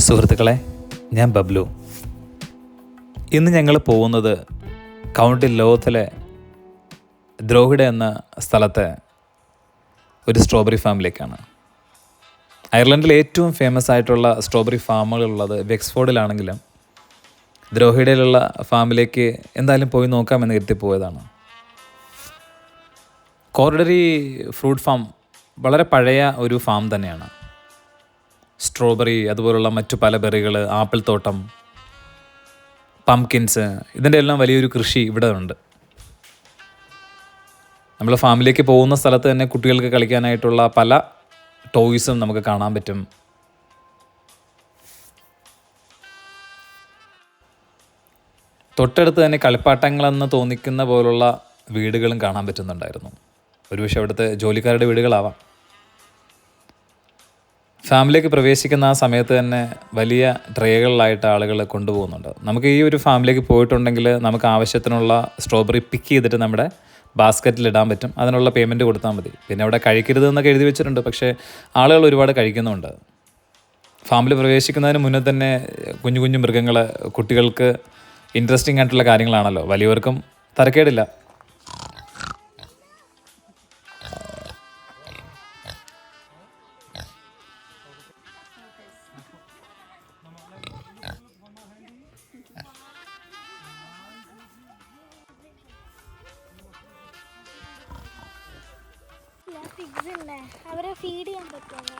സുഹൃത്തുക്കളെ, ഞാൻ ബബ്ലു. ഇന്ന് ഞങ്ങൾ പോകുന്നത് കൗണ്ടി ലോത്തിലെ ദ്രോഹിഡ എന്ന സ്ഥലത്തെ ഒരു സ്ട്രോബെറി ഫാമിലേക്കാണ്. അയർലൻഡിലെ ഏറ്റവും ഫേമസ് ആയിട്ടുള്ള സ്ട്രോബെറി ഫാമുകളുള്ളത് വെക്സ്ഫോർഡിലാണെങ്കിലും ദ്രോഹിഡയിലുള്ള ഫാമിലേക്ക് എന്തായാലും പോയി നോക്കാമെന്ന് കരുതി പോയതാണ്. കോർഡറി ഫ്രൂട്ട് ഫാം വളരെ പഴയ ഒരു ഫാം തന്നെയാണ്. സ്ട്രോബെറി, അതുപോലുള്ള മറ്റു പല ബെറികൾ, ആപ്പിൾ തോട്ടം, പംകിൻസ്, ഇതിൻ്റെ എല്ലാം വലിയൊരു കൃഷി ഇവിടെ ഉണ്ട്. നമ്മൾ ഫാമിലേക്ക് പോകുന്ന സ്ഥലത്ത് തന്നെ കുട്ടികൾക്ക് കളിക്കാനായിട്ടുള്ള പല ടോയ്സും നമുക്ക് കാണാൻ പറ്റും. തൊട്ടടുത്ത് തന്നെ കളിപ്പാട്ടങ്ങളെന്ന് തോന്നിക്കുന്ന പോലുള്ള വീടുകളും കാണാൻ പറ്റുന്നുണ്ടായിരുന്നു. ഒരുപക്ഷെ അവിടുത്തെ ജോലിക്കാരുടെ വീടുകളാവാം. ഫാമിലേക്ക് പ്രവേശിക്കുന്ന ആ സമയത്ത് തന്നെ വലിയ ട്രേകളിലായിട്ട് ആളുകൾ കൊണ്ടുപോകുന്നുണ്ട്. നമുക്ക് ഈ ഒരു ഫാമിലേക്ക് പോയിട്ടുണ്ടെങ്കിൽ നമുക്ക് ആവശ്യത്തിനുള്ള സ്ട്രോബെറി പിക്ക് ചെയ്തിട്ട് നമ്മുടെ ബാസ്ക്കറ്റിൽ ഇടാൻ പറ്റും. അതിനുള്ള പേയ്മെൻറ്റ് കൊടുത്താൽ മതി. പിന്നെ അവിടെ കഴിക്കരുത് എന്നൊക്കെ എഴുതി വെച്ചിട്ടുണ്ട്, പക്ഷേ ആളുകൾ ഒരുപാട് കഴിക്കുന്നുണ്ട്. ഫാമിൽ പ്രവേശിക്കുന്നതിന് മുന്നേ തന്നെ കുഞ്ഞു കുഞ്ഞു മൃഗങ്ങൾ, കുട്ടികൾക്ക് ഇൻട്രസ്റ്റിംഗ് ആയിട്ടുള്ള കാര്യങ്ങളാണല്ലോ, വലിയവർക്കും തരക്കേടില്ല. അവരെ ഫീഡ് ചെയ്യാൻ പറ്റുമോ?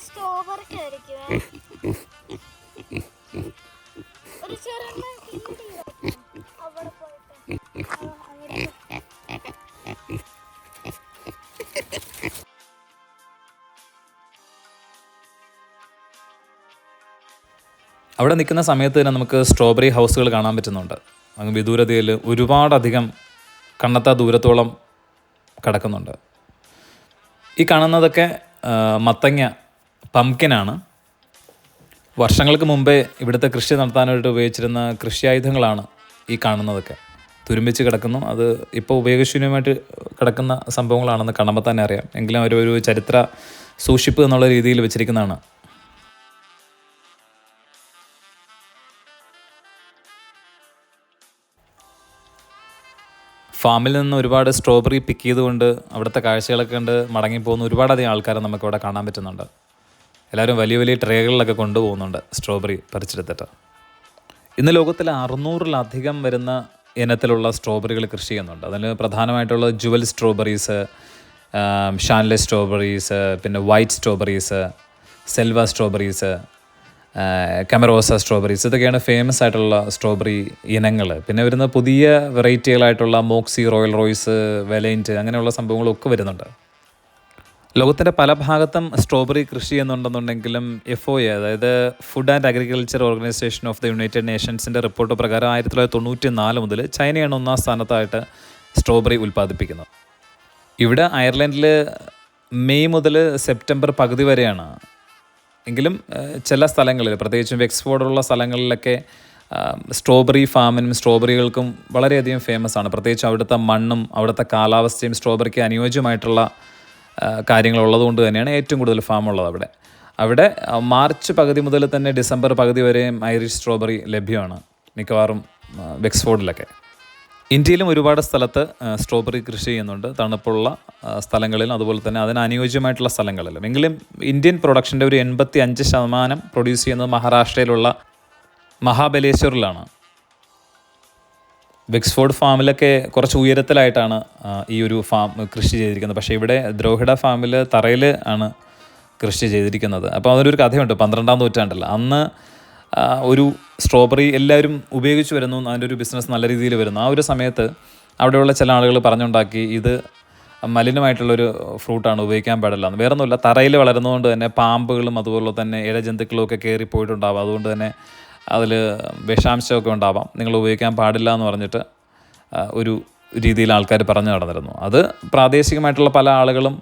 സ്ട്രോബെറിക്ക് ആയിരിക്കും ഒരു ചെറിയ അവിടെ പോയിട്ട് അവിടെ നിൽക്കുന്ന സമയത്ത് തന്നെ നമുക്ക് സ്ട്രോബെറി ഹൗസുകൾ കാണാൻ പറ്റുന്നുണ്ട്. അങ്ങ് വിദൂരതയിൽ ഒരുപാടധികം കണ്ണെത്താ ദൂരത്തോളം കിടക്കുന്നുണ്ട്. ഈ കാണുന്നതൊക്കെ മത്തങ്ങ, പംകിനാണ്. വർഷങ്ങൾക്ക് മുമ്പേ ഇവിടുത്തെ കൃഷി നടത്താനായിട്ട് ഉപയോഗിച്ചിരുന്ന കൃഷിയായുധങ്ങളാണ് ഈ കാണുന്നതൊക്കെ. തുരുമ്പിച്ച് കിടക്കുന്നു. അത് ഇപ്പോൾ ഉപയോഗശൂന്യമായിട്ട് കിടക്കുന്ന സംഭവങ്ങളാണെന്ന് കാണുമ്പോൾ തന്നെ അറിയാം. എങ്കിലും ഒരു ചരിത്ര സൂക്ഷിപ്പ് എന്നുള്ള രീതിയിൽ വെച്ചിരിക്കുന്നതാണ്. ഫാമിൽ നിന്ന് ഒരുപാട് സ്ട്രോബെറി പിക്ക് ചെയ്തുകൊണ്ട് അവിടുത്തെ കാഴ്ചകളൊക്കെ കണ്ട് മടങ്ങിപ്പോകുന്ന ഒരുപാടധികം ആൾക്കാരെ നമുക്കിവിടെ കാണാൻ പറ്റുന്നുണ്ട്. എല്ലാവരും വലിയ വലിയ ട്രേകളിലൊക്കെ കൊണ്ടുപോകുന്നുണ്ട് സ്ട്രോബെറി പറിച്ചെടുത്തിട്ട്. ഇന്ന് ലോകത്തിൽ 600-ലധികം വരുന്ന ഇനത്തിലുള്ള സ്ട്രോബെറികൾ കൃഷി ചെയ്യുന്നുണ്ട്. അതിൽ പ്രധാനമായിട്ടുള്ള ജുവൽ സ്ട്രോബെറീസ്, ഷാൻലെ സ്ട്രോബെറീസ്, പിന്നെ white strawberries, Selva strawberries, Camarosa strawberries, ഇതൊക്കെയാണ് ഫേമസ് ആയിട്ടുള്ള സ്ട്രോബെറി ഇനങ്ങൾ. പിന്നെ വരുന്ന പുതിയ വെറൈറ്റികളായിട്ടുള്ള മോക്സി, റോയൽ റോയ്സ്, വെലൈൻറ്റ്, അങ്ങനെയുള്ള സംഭവങ്ങളൊക്കെ വരുന്നുണ്ട്. ലോകത്തിൻ്റെ പല ഭാഗത്തും സ്ട്രോബെറി കൃഷി ചെയ്യുന്നുണ്ടെന്നുണ്ടെങ്കിലും FOA, അതായത് food and agriculture organization of the United നേഷൻസിൻ്റെ റിപ്പോർട്ട് പ്രകാരം 1994 മുതൽ ചൈനയാണ് 1-ാം സ്ഥാനത്തായിട്ട് സ്ട്രോബെറി ഉൽപ്പാദിപ്പിക്കുന്നത്. ഇവിടെ അയർലൻഡിൽ മെയ് മുതൽ സെപ്റ്റംബർ പകുതി വരെയാണ്. എങ്കിലും ചില സ്ഥലങ്ങളിൽ, പ്രത്യേകിച്ചും വെക്സ്ഫോർഡുള്ള സ്ഥലങ്ങളിലൊക്കെ സ്ട്രോബെറി ഫാമിനും സ്ട്രോബെറികൾക്കും വളരെയധികം ഫേമസ് ആണ്. പ്രത്യേകിച്ച് അവിടുത്തെ മണ്ണും അവിടുത്തെ കാലാവസ്ഥയും സ്ട്രോബെറിക്ക് അനുയോജ്യമായിട്ടുള്ള കാര്യങ്ങളുള്ളതുകൊണ്ട് തന്നെയാണ് ഏറ്റവും കൂടുതൽ ഫാമുള്ളത് അവിടെ മാർച്ച് പകുതി മുതൽ തന്നെ ഡിസംബർ പകുതി വരെയും ഐറിഷ് സ്ട്രോബെറി ലഭ്യമാണ്, മിക്കവാറും വെക്സ്ഫോർഡിലൊക്കെ. ഇന്ത്യയിലും ഒരുപാട് സ്ഥലത്ത് സ്ട്രോബെറി കൃഷി ചെയ്യുന്നുണ്ട്, തണുപ്പുള്ള സ്ഥലങ്ങളിലും അതുപോലെ തന്നെ അതിന് അനുയോജ്യമായിട്ടുള്ള സ്ഥലങ്ങളിലും. എങ്കിലും ഇന്ത്യൻ പ്രൊഡക്ഷൻ്റെ ഒരു 85% പ്രൊഡ്യൂസ് ചെയ്യുന്നത് മഹാരാഷ്ട്രയിലുള്ള മഹാബലേശ്വറിലാണ്. വെക്സ്ഫോർഡ് ഫാമിലൊക്കെ കുറച്ച് ഉയരത്തിലായിട്ടാണ് ഈ ഒരു ഫാം കൃഷി ചെയ്തിരിക്കുന്നത്. പക്ഷേ ഇവിടെ ദ്രോഹിഡ ഫാമിൽ തറയിൽ ആണ് കൃഷി ചെയ്തിരിക്കുന്നത്. അപ്പോൾ അതിനൊരു കഥയുണ്ട്. 12-ാം നൂറ്റാണ്ടിൽ അന്ന് ഒരു സ്ട്രോബെറി എല്ലാവരും ഉപയോഗിച്ച് വരുന്നു, അതിൻ്റെ ഒരു ബിസിനസ് നല്ല രീതിയിൽ വരുന്നു. ആ ഒരു സമയത്ത് അവിടെയുള്ള ചില ആളുകൾ പറഞ്ഞുണ്ടാക്കി, ഇത് മലിനമായിട്ടുള്ളൊരു ഫ്രൂട്ടാണ്, ഉപയോഗിക്കാൻ പാടില്ല എന്ന്. വേറൊന്നുമില്ല, തറയിൽ വളരുന്നതുകൊണ്ട് തന്നെ പാമ്പുകളും അതുപോലെ തന്നെ ഇഴജന്തുക്കളും ഒക്കെ കയറിപ്പോയിട്ടുണ്ടാവാം. അതുകൊണ്ട് തന്നെ അതിൽ വിഷാംശമൊക്കെ ഉണ്ടാവാം, നിങ്ങൾ ഉപയോഗിക്കാൻ പാടില്ല എന്ന് പറഞ്ഞിട്ട് ഒരു രീതിയിൽ ആൾക്കാർ പറഞ്ഞു നടന്നിരുന്നു. അത് പ്രാദേശികമായിട്ടുള്ള പല ആളുകളും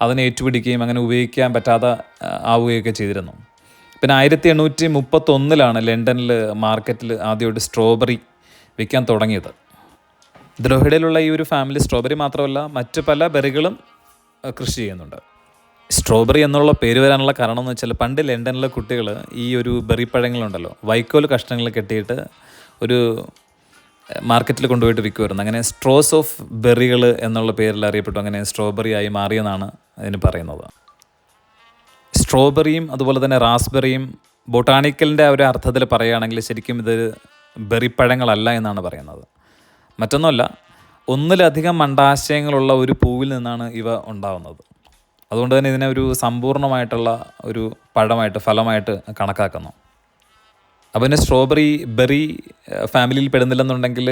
അതിനെ ഏറ്റുപിടിക്കുകയും അങ്ങനെ ഉപയോഗിക്കാൻ പറ്റാതെ ആവുകയൊക്കെ ചെയ്തിരുന്നു. പിന്നെ 1831 ലണ്ടനിൽ മാർക്കറ്റിൽ ആദ്യമായിട്ട് സ്ട്രോബെറി വിൽക്കാൻ തുടങ്ങിയത്. ദ്രോഹിഡയിലുള്ള ഈ ഒരു ഫാമിലി സ്ട്രോബെറി മാത്രമല്ല മറ്റ് പല ബെറികളും കൃഷി ചെയ്യുന്നുണ്ട്. സ്ട്രോബെറി എന്നുള്ള പേര് വരാനുള്ള കാരണം എന്ന് വെച്ചാൽ പണ്ട് ലണ്ടനിലെ കുട്ടികൾ ഈ ഒരു ബെറി പഴങ്ങളുണ്ടല്ലോ വൈക്കോൽ കഷ്ണങ്ങൾ കെട്ടിയിട്ട് ഒരു മാർക്കറ്റിൽ കൊണ്ടുപോയിട്ട് വിൽക്കുമായിരുന്നു. അങ്ങനെ സ്ട്രോസ് ഓഫ് ബെറികൾ എന്നുള്ള പേരിൽ അറിയപ്പെട്ടു. അങ്ങനെ സ്ട്രോബെറി ആയി മാറിയെന്നാണ് അതിന് പറയുന്നത്. സ്ട്രോബെറിയും അതുപോലെ തന്നെ റാസ്ബെറിയും ബൊട്ടാണിക്കലിൻ്റെ ഒരു അർത്ഥത്തിൽ പറയുകയാണെങ്കിൽ ശരിക്കും ഇത് ബെറിപ്പഴങ്ങളല്ല എന്നാണ് പറയുന്നത്. മറ്റൊന്നുമല്ല, ഒന്നിലധികം അണ്ഡാശയങ്ങളുള്ള ഒരു പൂവിൽ നിന്നാണ് ഇവ ഉണ്ടാകുന്നത്. അതുകൊണ്ട് തന്നെ ഇതിനെ ഒരു സമ്പൂർണ്ണമായിട്ടുള്ള ഒരു പഴമായിട്ട് ഫലമായിട്ട് കണക്കാക്കുന്നു. അപ്പോൾ പിന്നെ സ്ട്രോബെറി ബെറി ഫാമിലിയിൽ പെടുന്നില്ലെന്നുണ്ടെങ്കിൽ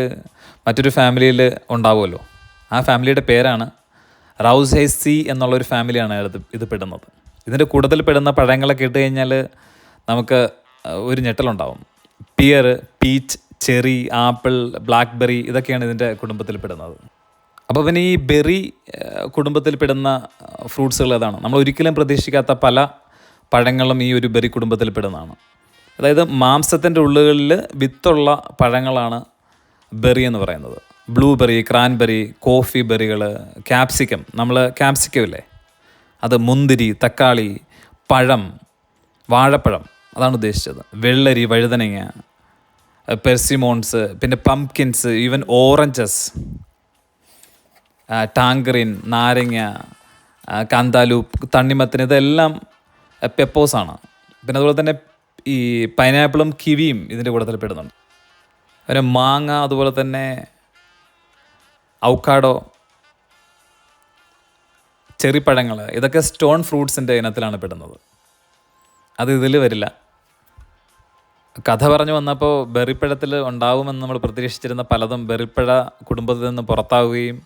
മറ്റൊരു ഫാമിലിയിൽ ഉണ്ടാവുമല്ലോ. ആ ഫാമിലിയുടെ പേരാണ് റൗസേസി എന്നുള്ളൊരു ഫാമിലിയാണ് ഇത് പെടുന്നത്. ഇതിൻ്റെ കൂടുതൽ പെടുന്ന പഴങ്ങളൊക്കെ ഇട്ട് കഴിഞ്ഞാൽ നമുക്ക് ഒരു ഞെട്ടലുണ്ടാവും. Pear, peach, cherry, apple, blackberry ഇതൊക്കെയാണ് ഇതിൻ്റെ കുടുംബത്തിൽ പെടുന്നത്. അപ്പോൾ പിന്നെ ഈ ബെറി കുടുംബത്തിൽ പെടുന്ന ഫ്രൂട്ട്സുകൾ ഏതാണ്? നമ്മൾ ഒരിക്കലും പ്രതീക്ഷിക്കാത്ത പല പഴങ്ങളും ഈ ഒരു ബെറി കുടുംബത്തിൽ പെടുന്നതാണ്. അതായത് മാംസത്തിൻ്റെ ഉള്ളുകളിൽ വിത്തുള്ള പഴങ്ങളാണ് ബെറി എന്ന് പറയുന്നത്. ബ്ലൂബെറി, ക്രാൻബെറി, കോഫി ബെറികൾ, ക്യാപ്സിക്കം, നമ്മൾ ക്യാപ്സിക്കം ഇല്ലേ അത്, മുന്തിരി, തക്കാളി, പഴം, വാഴപ്പഴം അതാണ് ഉദ്ദേശിച്ചത്, വെള്ളരി, വഴുതനങ്ങ, പെർസിമോൺസ്, പിന്നെ പംകിൻസ്, ഈവൻ ഓറഞ്ചസ്, ടാങ്കറിൻ, നാരങ്ങ, കാന്താലൂപ്പ്, തണ്ണിമത്തൻ, ഇതെല്ലാം പെപ്പോസാണ്. പിന്നെ അതുപോലെ തന്നെ ഈ പൈനാപ്പിളും കിവിയും ഇതിൻ്റെ കൂട്ടത്തിൽ പെടുന്നുണ്ട്. പിന്നെ മാങ്ങ, അതുപോലെ തന്നെ ഔക്കാഡോ, ചെറിപ്പഴങ്ങൾ, ഇതൊക്കെ സ്റ്റോൺ ഫ്രൂട്ട്സിൻ്റെ ഇനത്തിലാണ് പെടുന്നത്. അത് ഇതിൽ വരില്ല. കഥ പറഞ്ഞു വന്നപ്പോൾ ബെറിപ്പഴത്തിൽ ഉണ്ടാവുമെന്ന് നമ്മൾ പ്രതീക്ഷിച്ചിരുന്ന പലതും ബെറിപ്പഴ കുടുംബത്തിൽ നിന്ന് പുറത്താവുകയും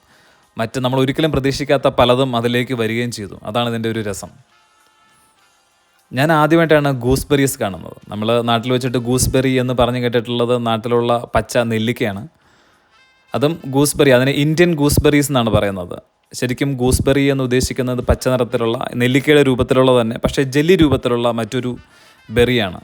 മറ്റ് നമ്മൾ ഒരിക്കലും പ്രതീക്ഷിക്കാത്ത പലതും അതിലേക്ക് വരികയും ചെയ്തു. അതാണ് ഇതിൻ്റെ ഒരു രസം. ഞാൻ ആദ്യമായിട്ടാണ് ഗൂസ്ബെറീസ് കാണുന്നത്. നമ്മൾ നാട്ടിൽ വെച്ചിട്ട് ഗൂസ്ബെറി എന്ന് പറഞ്ഞു കേട്ടിട്ടുള്ളത് നാട്ടിലുള്ള പച്ച നെല്ലിക്കയാണ്. അതും ഗൂസ്ബെറി, അതിന് ഇന്ത്യൻ ഗൂസ്ബെറീസ് എന്നാണ് പറയുന്നത്. ശരിക്കും ഗൂസ്ബെറി എന്ന് ഉദ്ദേശിക്കുന്നത് പച്ച നിറത്തിലുള്ള നെല്ലിക്കയുടെ രൂപത്തിലുള്ള തന്നെ പക്ഷേ ജെല്ലി രൂപത്തിലുള്ള മറ്റൊരു ബെറിയാണ്.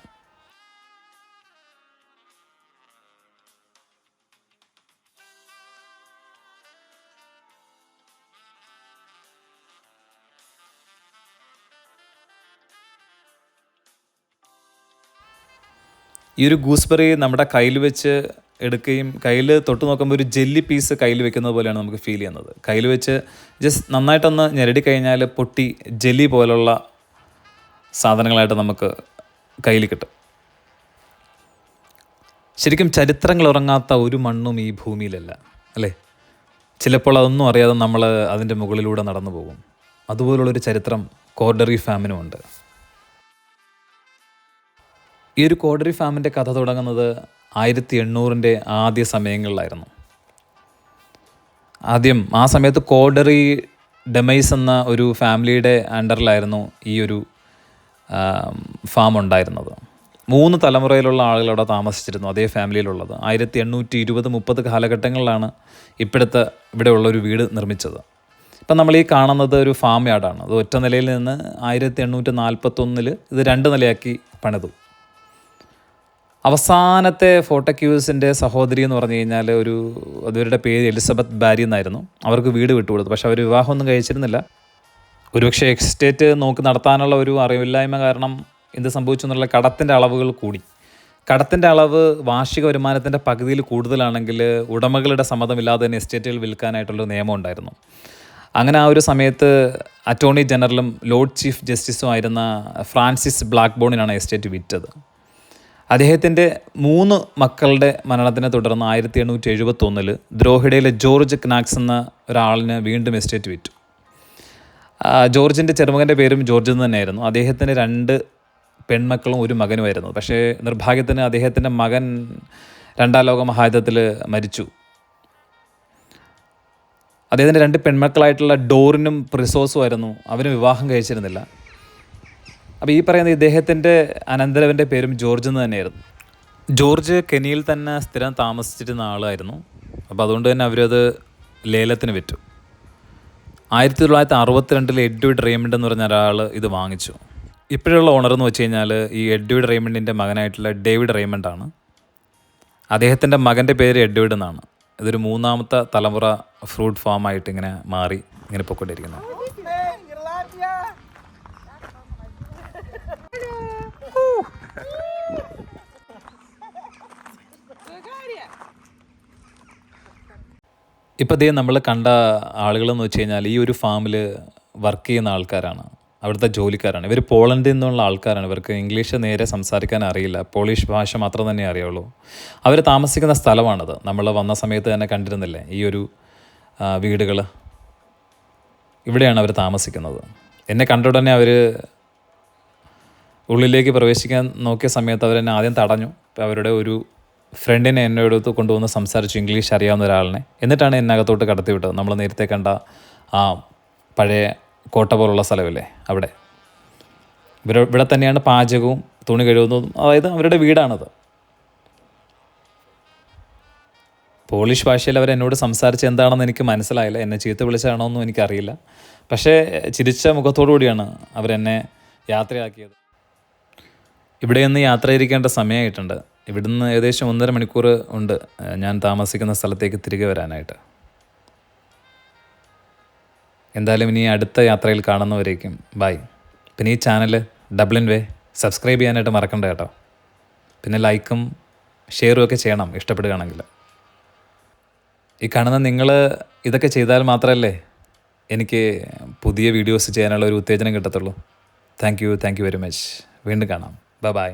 ഈ ഒരു ഗൂസ്ബെറി നമ്മുടെ കയ്യിൽ വെച്ച് എടുക്കുകയും കയ്യിൽ തൊട്ട് നോക്കുമ്പോൾ ഒരു ജെല്ലി പീസ് കയ്യിൽ വെക്കുന്നത് പോലെയാണ് നമുക്ക് ഫീൽ ചെയ്യുന്നത്. കയ്യിൽ വെച്ച് ജസ്റ്റ് നന്നായിട്ടൊന്ന് ഞെരടി കഴിഞ്ഞാൽ പൊട്ടി ജെല്ലി പോലുള്ള സാധനങ്ങളായിട്ട് നമുക്ക് കയ്യിൽ കിട്ടും. ശരിക്കും ചരിത്രങ്ങൾ ഉറങ്ങാത്ത ഒരു മണ്ണും ഈ ഭൂമിയിലല്ല, അല്ലേ? ചിലപ്പോൾ അതൊന്നും അറിയാതെ നമ്മൾ അതിൻ്റെ മുകളിലൂടെ നടന്നു പോകും. അതുപോലുള്ളൊരു ചരിത്രം കോർഡറി ഫാമിനുമുണ്ട്. ഈ ഒരു കോർഡറി ഫാമിൻ്റെ കഥ തുടങ്ങുന്നത് 1800 ആദ്യ സമയങ്ങളിലായിരുന്നു. ആ സമയത്ത് കോർഡറി ഡെമൈസ് എന്ന ഒരു ഫാമിലിയുടെ അണ്ടറിലായിരുന്നു ഈ ഒരു ഫാം ഉണ്ടായിരുന്നത്. 3 തലമുറയിലുള്ള ആളുകൾ അവിടെ താമസിച്ചിരുന്നു, അതേ ഫാമിലിയിലുള്ളത്. 1820-30 കാലഘട്ടങ്ങളിലാണ് ഇവിടെയുള്ളൊരു വീട് നിർമ്മിച്ചത്. ഇപ്പം നമ്മൾ ഈ കാണുന്നത് ഒരു ഫാം യാർഡാണ്. അത് ഒറ്റ നിലയിൽ നിന്ന് 1841 ഇത് 2 നിലയാക്കി പണിതു. അവസാനത്തെ ഫോർട്ടക്യൂസിൻ്റെ സഹോദരി എന്ന് പറഞ്ഞു കഴിഞ്ഞാൽ അവരുടെ പേര് എലിസബത്ത് ബാരി എന്നായിരുന്നു. അവർക്ക് വീട് വിട്ടുകൊടുത്തു. പക്ഷെ അവർ വിവാഹമൊന്നും കഴിച്ചിരുന്നില്ല. ഒരുപക്ഷെ എക്സ്റ്റേറ്റ് നോക്കി നടത്താനുള്ള ഒരു അറിവില്ലായ്മ കാരണം എന്ത് സംഭവിച്ചു എന്നുള്ള കടത്തിൻ്റെ അളവുകൾ കൂടി. കടത്തിൻ്റെ അളവ് വാർഷിക വരുമാനത്തിൻ്റെ പകുതിയിൽ കൂടുതലാണെങ്കിൽ ഉടമകളുടെ സമ്മതമില്ലാതെ തന്നെ എസ്റ്റേറ്റുകൾ വിൽക്കാനായിട്ടുള്ളൊരു നിയമം ഉണ്ടായിരുന്നു. അങ്ങനെ ആ ഒരു സമയത്ത് അറ്റോർണി ജനറലും ലോർഡ് ചീഫ് ജസ്റ്റിസും ആയിരുന്ന ഫ്രാൻസിസ് ബ്ലാക്ക്ബോണിനാണ് എസ്റ്റേറ്റ് വിറ്റത്. അദ്ദേഹത്തിൻ്റെ 3 മക്കളുടെ മരണത്തിനെ തുടർന്ന് 1871 ദ്രോഹിഡയിലെ ജോർജ് ക്നാക്സ് എന്ന ഒരാളിന് വീണ്ടും എസ്റ്റേറ്റ് വിറ്റു. ജോർജിൻ്റെ ചെറുമകൻ്റെ പേരും ജോർജ് എന്ന് തന്നെയായിരുന്നു. അദ്ദേഹത്തിന് 2 പെൺമക്കളും 1 മകനുമായിരുന്നു. പക്ഷേ നിർഭാഗ്യത്തിന് അദ്ദേഹത്തിൻ്റെ മകൻ 2ാം ലോക മഹായുദ്ധത്തിൽ മരിച്ചു. അദ്ദേഹത്തിൻ്റെ 2 പെൺമക്കളായിട്ടുള്ള ഡോറിനും പ്രിസോസും ആയിരുന്നു. അവന് വിവാഹം കഴിച്ചിരുന്നില്ല. അപ്പോൾ ഈ പറയുന്ന ഇദ്ദേഹത്തിൻ്റെ അനന്തരവൻ്റെ പേരും ജോർജ് എന്ന് തന്നെയായിരുന്നു. ജോർജ് കെനിയിൽ തന്നെ സ്ഥിരം താമസിച്ചിരുന്ന ആളായിരുന്നു. അപ്പോൾ അതുകൊണ്ട് തന്നെ അവരത് ലേലത്തിന് വിറ്റു. 1962 എഡ്വേർഡ് റെയ്മണ്ട് എന്ന് പറഞ്ഞ ഒരാൾ ഇത് വാങ്ങിച്ചു. ഇപ്പോഴുള്ള ഓണർ എന്ന് വെച്ച് കഴിഞ്ഞാൽ ഈ എഡ്വേർഡ് റെയ്മണ്ടിൻ്റെ മകനായിട്ടുള്ള ഡേവിഡ് റെയ്മണ്ടാണ്. അദ്ദേഹത്തിൻ്റെ മകൻ്റെ പേര് എഡ്വേർഡ് എന്നാണ്. ഇതൊരു 3ാമത്തെ തലമുറ ഫ്രൂട്ട് ഫാമായിട്ട് ഇങ്ങനെ മാറി ഇങ്ങനെ പൊയ്ക്കൊണ്ടിരിക്കുന്നത്. ഇപ്പോൾ ഇതേ നമ്മൾ കണ്ട ആളുകളെന്ന് വെച്ച് കഴിഞ്ഞാൽ ഈ ഒരു ഫാമിൽ വർക്ക് ചെയ്യുന്ന ആൾക്കാരാണ്, അവിടുത്തെ ജോലിക്കാരാണ്. ഇവർ പോളണ്ടിൽ നിന്നുള്ള ആൾക്കാരാണ്. ഇവർക്ക് ഇംഗ്ലീഷ് നേരെ സംസാരിക്കാൻ അറിയില്ല, പോളിഷ് ഭാഷ മാത്രം തന്നെ അറിയുള്ളൂ. അവർ താമസിക്കുന്ന സ്ഥലമാണത്. നമ്മൾ വന്ന സമയത്ത് തന്നെ കണ്ടിരുന്നില്ലേ ഈ ഒരു വീടുകൾ. ഇവിടെയാണ് അവർ താമസിക്കുന്നത്. എന്നെ കണ്ട ഉടനെ അവർ ഉള്ളിലേക്ക് പ്രവേശിക്കാൻ നോക്കിയ സമയത്ത് അവരെന്നെ ആദ്യം തടഞ്ഞു. അപ്പോൾ അവരുടെ ഒരു ഫ്രണ്ടിനെ എന്നെ എടുത്ത് കൊണ്ടുവന്ന് സംസാരിച്ചു, ഇംഗ്ലീഷ് അറിയാവുന്ന ഒരാളിനെ. എന്നിട്ടാണ് എന്നെ അകത്തോട്ട് കടത്തി വിട്ടത്. നമ്മൾ നേരത്തെ കണ്ട ആ പഴയ കോട്ട പോലുള്ള സ്ഥലമില്ലേ അവിടെ. ഇവിടെ തന്നെയാണ് പാചകവും തുണി കഴുകുന്നതും, അതായത് അവരുടെ വീടാണത്. പോളിഷ് ഭാഷയിൽ അവർ എന്നോട് സംസാരിച്ച് എന്താണെന്ന് എനിക്ക് മനസ്സിലായില്ല. എന്നെ ചീത്ത വിളിച്ചാണോ എന്നും എനിക്കറിയില്ല. പക്ഷേ ചിരിച്ച മുഖത്തോടു കൂടിയാണ് അവരെന്നെ യാത്രയാക്കിയത്. ഇവിടെ നിന്ന് യാത്രയിരിക്കേണ്ട സമയമായിട്ടുണ്ട്. ഇവിടുന്ന് ഏകദേശം 1.5 മണിക്കൂർ ഉണ്ട് ഞാൻ താമസിക്കുന്ന സ്ഥലത്തേക്ക് തിരികെ വരാനായിട്ട്. എന്തായാലും ഇനി അടുത്ത യാത്രയിൽ കാണുന്നവരേക്കും ബൈ. പിന്നെ ഈ ചാനൽ ഡബ്ലിൻ വേ സബ്സ്ക്രൈബ് ചെയ്യാനായിട്ട് മറക്കണ്ട കേട്ടോ. പിന്നെ ലൈക്കും ഷെയറും ഒക്കെ ചെയ്യണം ഇഷ്ടപ്പെടുകയാണെങ്കിൽ. ഈ കാണുന്ന നിങ്ങൾ ഇതൊക്കെ ചെയ്താൽ മാത്രമല്ലേ എനിക്ക് പുതിയ വീഡിയോസ് ചെയ്യാനുള്ള ഒരു ഉത്തേജനം കിട്ടത്തുള്ളൂ. Thank you very much. വീണ്ടും കാണാം. ബൈ.